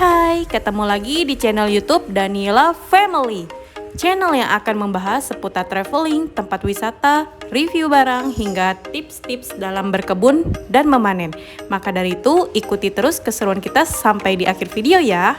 Hai, ketemu lagi di channel YouTube Daniela Family. Channel yang akan membahas seputar traveling, tempat wisata, review barang, hingga tips-tips dalam berkebun dan memanen. Maka dari itu, ikuti terus keseruan kita sampai di akhir video ya.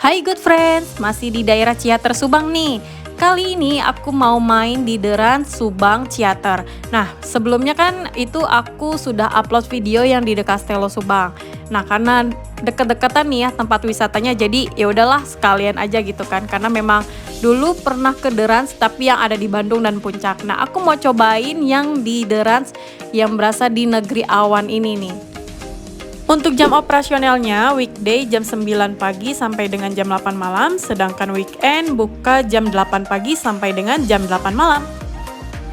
Hai good friends, masih di daerah Ciater Subang nih. Kali ini aku mau main di Deran Subang Ciater. Nah, sebelumnya kan itu aku sudah upload video yang di The Castello Subang. Nah, karena deket-deketan nih ya tempat wisatanya, jadi ya udahlah sekalian aja gitu kan. Karena memang dulu pernah ke Deran tapi yang ada di Bandung dan Puncak. Nah, aku mau cobain yang di Deran yang berasa di negeri awan ini nih. Untuk jam operasionalnya, weekday jam 9 pagi sampai dengan jam 8 malam, sedangkan weekend buka jam 8 pagi sampai dengan jam 8 malam.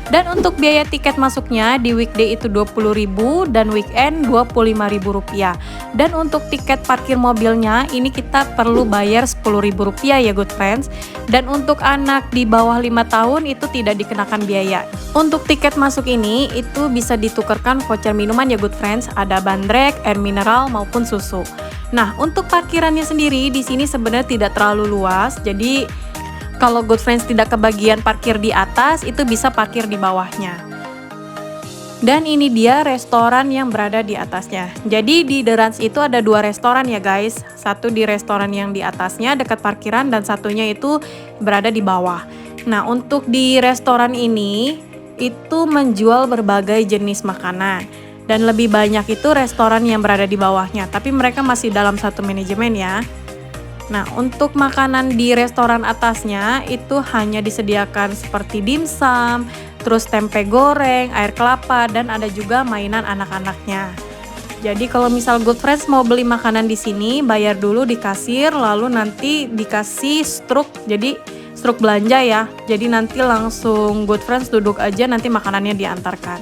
Dan untuk biaya tiket masuknya di weekday itu Rp20.000 dan weekend Rp25.000. Dan untuk tiket parkir mobilnya ini kita perlu bayar Rp10.000 ya good friends. Dan untuk anak di bawah 5 tahun itu tidak dikenakan biaya. Untuk tiket masuk ini itu bisa ditukarkan voucher minuman ya good friends, ada bandrek, air mineral maupun susu. Nah, untuk parkirannya sendiri di sini sebenarnya tidak terlalu luas. Jadi kalau good friends tidak kebagian parkir di atas, itu bisa parkir di bawahnya. Dan ini dia restoran yang berada di atasnya. Jadi di The Ranch itu ada 2 restoran ya guys. Satu di restoran yang di atasnya dekat parkiran dan satunya itu berada di bawah. Nah, untuk di restoran ini itu menjual berbagai jenis makanan. Dan lebih banyak itu restoran yang berada di bawahnya. Tapi mereka masih dalam satu manajemen ya. Nah, untuk makanan di restoran atasnya itu hanya disediakan seperti dimsum, terus tempe goreng, air kelapa, dan ada juga mainan anak-anaknya. Jadi kalau misal good friends mau beli makanan di sini, bayar dulu di kasir, lalu nanti dikasih struk, jadi struk belanja ya. Jadi nanti langsung good friends duduk aja, nanti makanannya diantarkan.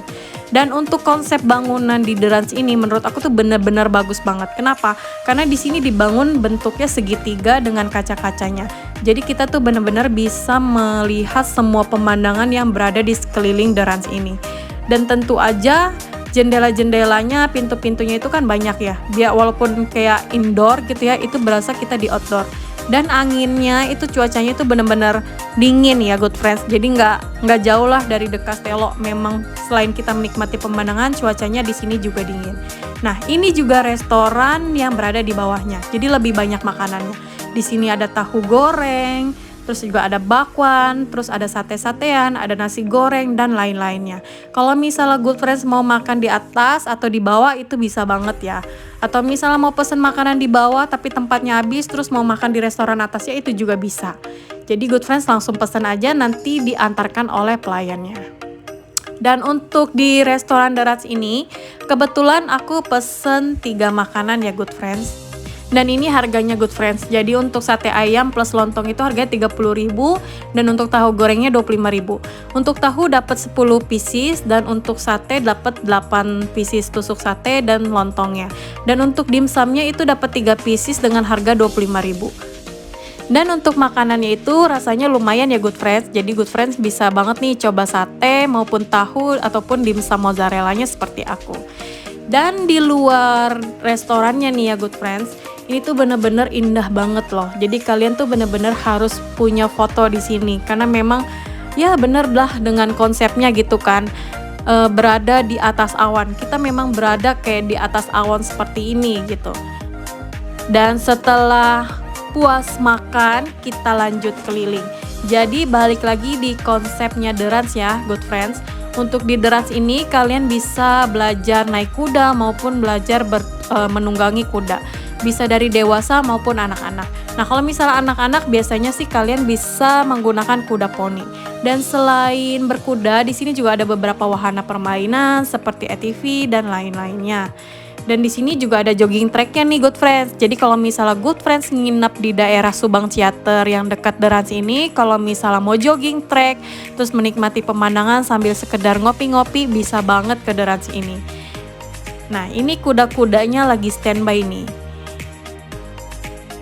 Dan untuk konsep bangunan di The Ranch ini menurut aku tuh bener-bener bagus banget. Kenapa? Karena di sini dibangun bentuknya segitiga dengan kaca-kacanya. Jadi kita tuh bener-bener bisa melihat semua pemandangan yang berada di sekeliling The Ranch ini. Dan tentu aja jendela-jendelanya, pintu-pintunya itu kan banyak ya. Biar walaupun kayak indoor gitu ya, itu berasa kita di outdoor. Dan anginnya itu cuacanya itu bener-bener dingin ya good friends. Jadi nggak jauh lah dari The Castello. Memang selain kita menikmati pemandangan, cuacanya di sini juga dingin. Nah, ini juga restoran yang berada di bawahnya. Jadi lebih banyak makanannya. Di sini ada tahu goreng, terus juga ada bakwan, terus ada sate-satean, ada nasi goreng dan lain-lainnya. Kalau misalnya good friends mau makan di atas atau di bawah itu bisa banget ya. Atau misalnya mau pesen makanan di bawah tapi tempatnya habis terus mau makan di restoran atasnya itu juga bisa. Jadi good friends langsung pesan aja, nanti diantarkan oleh pelayannya. Dan untuk di restoran The Ranch ini kebetulan aku pesen 3 makanan ya good friends. Dan ini harganya good friends. Jadi untuk sate ayam plus lontong itu harganya Rp30.000 dan untuk tahu gorengnya Rp25.000. Untuk tahu dapat 10 pieces dan untuk sate dapat 8 pieces tusuk sate dan lontongnya. Dan untuk dimsumnya itu dapat 3 pieces dengan harga Rp25.000. Dan untuk makanannya itu rasanya lumayan ya good friends. Jadi good friends bisa banget nih coba sate maupun tahu ataupun dimsum mozzarellanya seperti aku. Dan di luar restorannya nih ya good friends, ini tuh bener-bener indah banget loh. Jadi kalian tuh bener-bener harus punya foto di sini karena memang ya bener lah dengan konsepnya gitu kan. Berada di atas awan. Kita memang berada kayak di atas awan seperti ini gitu. Dan setelah puas makan, kita lanjut keliling. Jadi balik lagi di konsepnya The Ranch ya good friends. Untuk di The Ranch ini kalian bisa belajar naik kuda maupun belajar menunggangi kuda. Bisa dari dewasa maupun anak-anak. Nah, kalau misalnya anak-anak biasanya sih kalian bisa menggunakan kuda poni. Dan selain berkuda, di sini juga ada beberapa wahana permainan seperti ATV dan lain-lainnya. Dan di sini juga ada jogging tracknya nih good friends. Jadi kalau misalnya good friends nginep di daerah Subang Ciater yang dekat The Ranch ini, kalau misalnya mau jogging track, terus menikmati pemandangan sambil sekedar ngopi-ngopi, bisa banget ke The Ranch ini. Nah, ini kuda-kudanya lagi standby nih.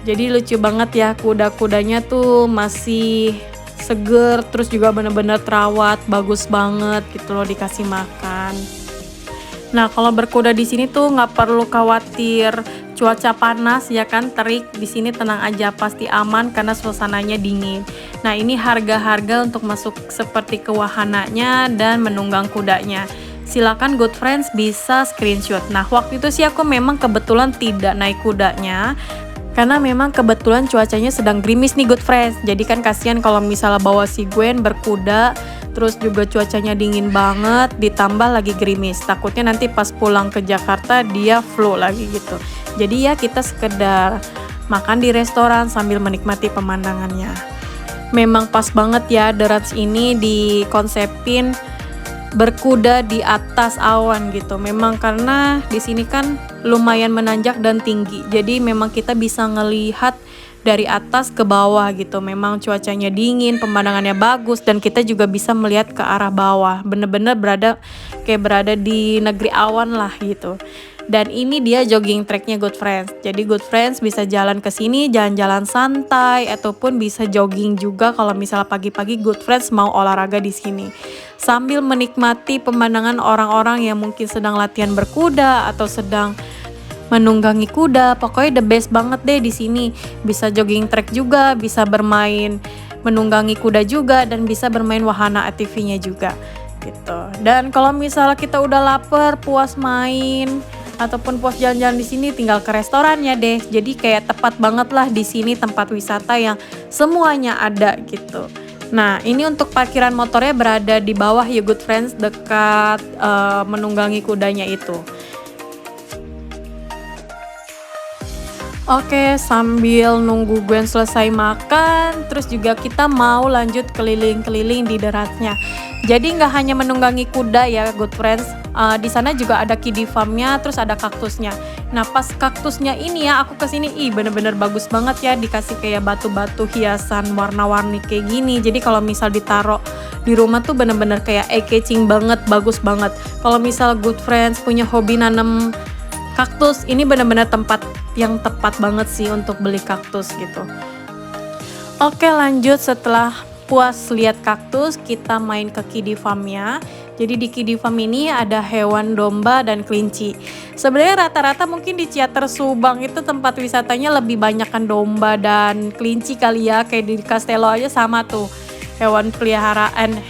Jadi lucu banget ya, kuda-kudanya tuh masih seger, terus juga bener-bener terawat, bagus banget gitu loh dikasih makan. Nah, kalau berkuda di sini tuh nggak perlu khawatir cuaca panas ya kan, terik, di sini tenang aja, pasti aman karena suasananya dingin. Nah, ini harga-harga untuk masuk seperti ke wahananya dan menunggang kudanya. Silakan good friends bisa screenshot. Nah, waktu itu sih aku memang kebetulan tidak naik kudanya karena memang kebetulan cuacanya sedang gerimis nih good friends. Jadi kan kasihan kalau misalnya bawa si Gwen berkuda, terus juga cuacanya dingin banget, ditambah lagi gerimis. Takutnya nanti pas pulang ke Jakarta dia flu lagi gitu. Jadi ya kita sekedar makan di restoran sambil menikmati pemandangannya. Memang pas banget ya, The Ranch ini dikonsepin berkuda di atas awan gitu. Memang karena di sini kan lumayan menanjak dan tinggi. Jadi memang kita bisa ngelihat dari atas ke bawah gitu. Memang cuacanya dingin, pemandangannya bagus dan kita juga bisa melihat ke arah bawah. Bener-bener berada di negeri awan lah gitu. Dan ini dia jogging tracknya good friends. Jadi good friends bisa jalan ke sini, jalan-jalan santai ataupun bisa jogging juga kalau misalnya pagi-pagi good friends mau olahraga di sini. Sambil menikmati pemandangan orang-orang yang mungkin sedang latihan berkuda atau sedang menunggangi kuda. Pokoknya the best banget deh di sini. Bisa jogging track juga, bisa bermain menunggangi kuda juga dan bisa bermain wahana ATV-nya juga gitu. Dan kalau misalnya kita udah lapar, puas main ataupun puas jalan-jalan di sini, tinggal ke restorannya deh. Jadi kayak tepat banget lah di sini tempat wisata yang semuanya ada gitu. Nah, ini untuk parkiran motornya berada di bawah ya good friends, dekat menunggangi kudanya itu. Oke, sambil nunggu Gwen selesai makan, terus juga kita mau lanjut keliling-keliling di daratnya. Jadi nggak hanya menunggangi kuda ya good friends, di sana juga ada kiddie farm-nya, terus ada kaktusnya. Nah pas kaktusnya ini ya aku kesini, bener-bener bagus banget ya, dikasih kayak batu-batu hiasan warna-warni kayak gini. Jadi kalau misal ditaruh di rumah tuh bener-bener kayak eye-catching banget, bagus banget. Kalau misal good friends punya hobi nanam kaktus, ini bener-bener tempat yang tepat banget sih untuk beli kaktus gitu. Oke, lanjut setelah puas lihat kaktus, kita main ke kiddie farm-nya. Jadi di kiddie farm ini ada hewan domba dan kelinci. Sebenarnya rata-rata mungkin di Ciater Subang itu tempat wisatanya lebih banyak kan domba dan kelinci kali ya. Kayak di Castello aja sama tuh. Hewan peliharaan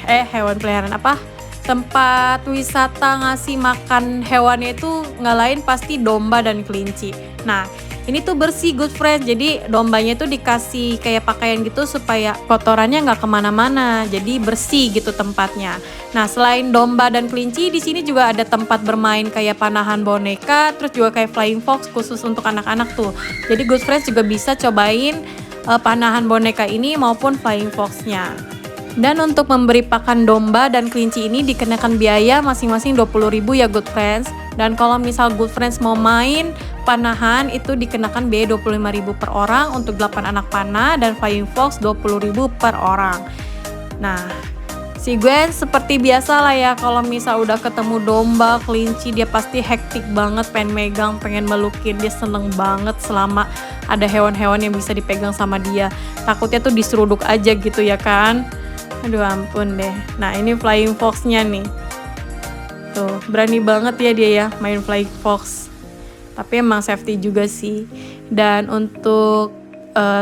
apa? Tempat wisata ngasih makan hewannya itu nggak lain pasti domba dan kelinci. Nah, ini tuh bersih good friend, jadi dombanya tuh dikasih kayak pakaian gitu supaya kotorannya nggak kemana-mana, jadi bersih gitu tempatnya. Nah selain domba dan kelinci, di sini juga ada tempat bermain kayak panahan boneka, terus juga kayak flying fox khusus untuk anak-anak tuh. Jadi good friends juga bisa cobain panahan boneka ini maupun flying foxnya. Dan untuk memberi pakan domba dan kelinci ini dikenakan biaya masing-masing 20.000 ya good friends. Dan kalau misal good friends mau main panahan itu dikenakan biaya 25.000 per orang untuk 8 anak panah dan flying fox 20.000 per orang. Nah, si Gwen seperti biasa lah ya, kalau misal udah ketemu domba, kelinci dia pasti hektik banget, pengen megang, pengen melukin, dia seneng banget selama ada hewan-hewan yang bisa dipegang sama dia. Takutnya tuh diseruduk aja gitu ya kan. Aduh ampun deh. Nah ini flying fox-nya nih. Tuh berani banget ya dia ya main flying fox. Tapi emang safety juga sih. Dan untuk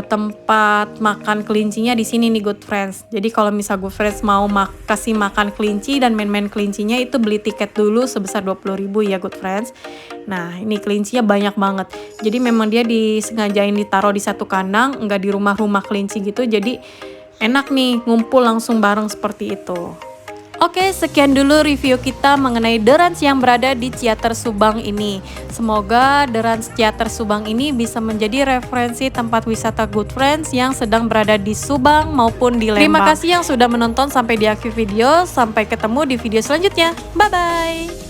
tempat makan kelincinya di sini nih good friends. Jadi kalau misal good friends mau kasih makan kelinci dan main-main kelincinya itu beli tiket dulu sebesar 20.000 ya good friends. Nah ini kelincinya banyak banget. Jadi memang dia disengajain ditaruh di satu kandang, nggak di rumah-rumah kelinci gitu. Jadi enak nih ngumpul langsung bareng seperti itu. Oke, sekian dulu review kita mengenai The Ranch yang berada di Ciater Subang ini. Semoga The Ranch Ciater Subang ini bisa menjadi referensi tempat wisata good friends yang sedang berada di Subang maupun di Lembang. Terima kasih yang sudah menonton sampai di akhir video. Sampai ketemu di video selanjutnya. Bye-bye!